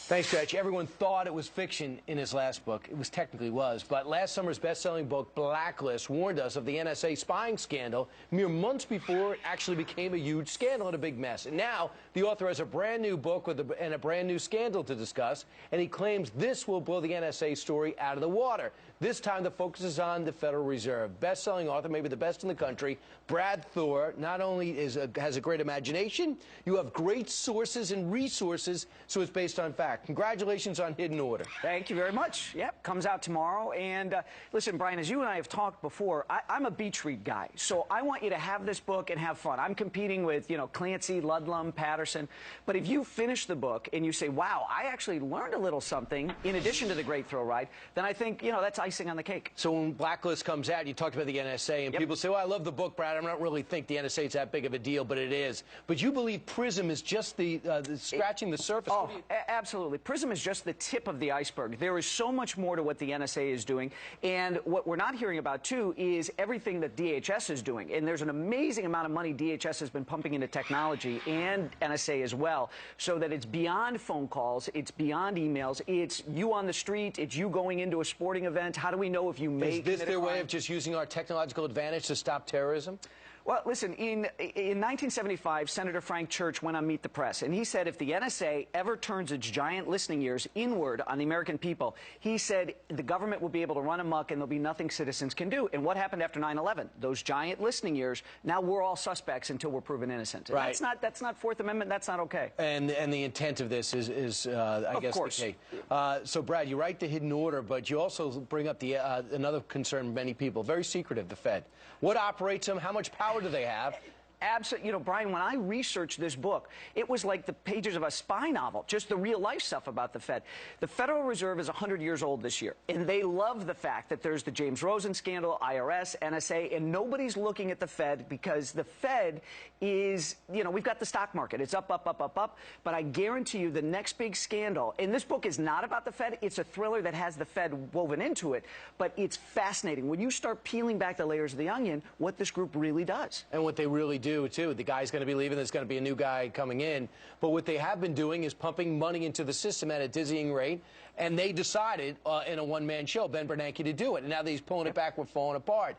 Thanks, Stretch. Everyone thought it was fiction in his last book. It technically was. But last summer's best-selling book, Blacklist, warned us of the NSA spying scandal mere months before it actually became a huge scandal and a big mess. And now the author has a brand new book and a brand new scandal to discuss, and he claims this will blow the NSA story out of the water. This time the focus is on the Federal Reserve. Best-selling author, maybe the best in the country, Brad Thor, not only has a great imagination, you have great sources and resources, so it's based on fact. Congratulations on Hidden Order. Thank you very much. Yep, comes out tomorrow. And listen, Brian, as you and I have talked before, I'm a beach read guy, so I want you to have this book and have fun. I'm competing with, Clancy, Ludlum, Patterson. But if you finish the book and you say, wow, I actually learned a little something in addition to the great thrill ride, then I think, that's icing on the cake. So when Blacklist comes out, you talked about the NSA, and people say, well, I love the book, Brad. I don't really think the NSA is that big of a deal, but it is. But you believe PRISM is just the scratching the surface? Oh, absolutely. PRISM is just the tip of the iceberg. There is so much more to what the NSA is doing, and what we're not hearing about, too, is everything that DHS is doing. And there's an amazing amount of money DHS has been pumping into technology, and NSA as well, so that it's beyond phone calls, it's beyond emails, it's you on the street, it's you going into a sporting event. How do we know if you may Is this their way of just using our technological advantage to stop terrorism? Well, listen, in 1975, Senator Frank Church went on Meet the Press, and he said if the NSA ever turns its giant listening ears inward on the American people, he said the government will be able to run amok and there'll be nothing citizens can do. And what happened after 9/11? Those giant listening ears, now we're all suspects until we're proven innocent. And right. That's not Fourth Amendment. That's not okay. And the intent of this is I guess, course. The case. So, Brad, you write the Hidden Order, but you also bring up the another concern many people, very secretive, the Fed. What operates them? How much power do they have? Absolutely. Brian, when I researched this book, it was like the pages of a spy novel, just the real-life stuff about the Fed. The Federal Reserve is 100 years old this year, and they love the fact that there's the James Rosen scandal, IRS, NSA, and nobody's looking at the Fed because the Fed is, we've got the stock market. It's up, up, up, up, up, but I guarantee you the next big scandal, and this book is not about the Fed, it's a thriller that has the Fed woven into it, but it's fascinating. When you start peeling back the layers of the onion, what this group really does. And what they really do, too. The guy's going to be leaving. There's going to be a new guy coming in. But what they have been doing is pumping money into the system at a dizzying rate. And they decided in a one-man show, Ben Bernanke, to do it. And now that he's pulling it back, we're falling apart.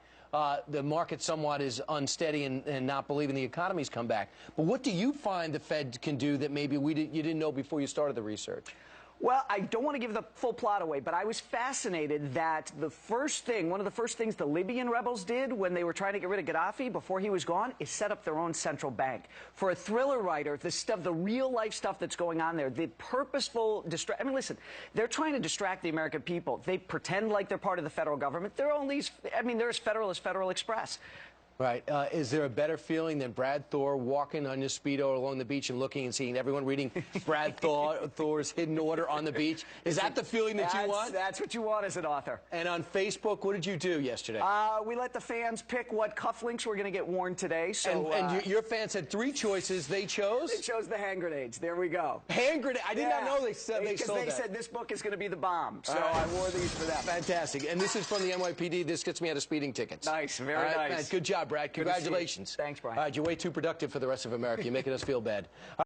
The market somewhat is unsteady and not believing the economy's come back. But what do you find the Fed can do that maybe you didn't know before you started the research? Well, I don't want to give the full plot away, but I was fascinated that one of the first things the Libyan rebels did when they were trying to get rid of Gaddafi before he was gone is set up their own central bank. For a thriller writer, the real-life stuff that's going on there, the purposeful listen, they're trying to distract the American people. They pretend like they're part of the federal government. They're only, they're as federal as Federal Express. Right. Is there a better feeling than Brad Thor walking on your Speedo along the beach and looking and seeing everyone reading Brad Thor's Hidden Order on the beach? Is that the feeling that you want? That's what you want as an author. And on Facebook, what did you do yesterday? We let the fans pick what cufflinks were going to get worn today. So, and your fans had three choices. They chose? They chose the hand grenades. There we go. Hand grenades? I did not know they sold that. Because they said this book is going to be the bomb. So I wore these for them. Fantastic. And this is from the NYPD. This gets me out of speeding tickets. Nice. Very nice. Man, good job, Brad. Congratulations. Thanks, Brian. All right, you're way too productive for the rest of America. You're making us feel bad.